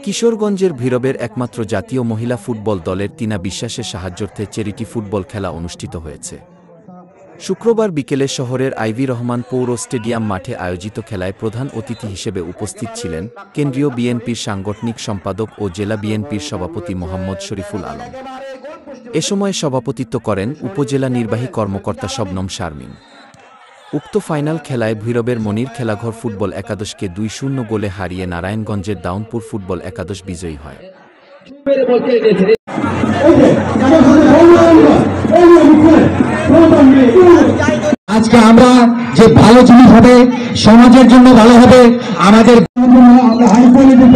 কিশোরগঞ্জের ভৈরবের একমাত্র জাতীয় মহিলা ফুটবল দলের টিনা বিশ্বাসের সাহায্যার্থে চ্যারিটি ফুটবল খেলা অনুষ্ঠিত হয়েছে। শুক্রবার বিকেলে শহরের আইভি রহমান পৌর স্টেডিয়াম মাঠে আয়োজিত খেলায় প্রধান অতিথি হিসেবে উপস্থিত ছিলেন কেন্দ্রীয় বিএনপির সাংগঠনিক সম্পাদক ও জেলা বিএনপির সভাপতি মোহাম্মদ শরীফুল আলম। এ সময় সভাপতিত্ব করেন উপজেলা নির্বাহী কর্মকর্তা শবনম শারমিন। উক্ত ফাইনাল খেলায় ভৈরবের মনির খেলাঘর ফুটবল একাদশকে ২-০ গোলে হারিয়ে নারায়ণগঞ্জের দাউনপুর ফুটবল একাদশ বিজয়ী হয়। আজকে আমরা যে ভালো জিনিস হবে, সমাজের জন্য ভালো হবে, আমাদের হাই কোয়ালিটির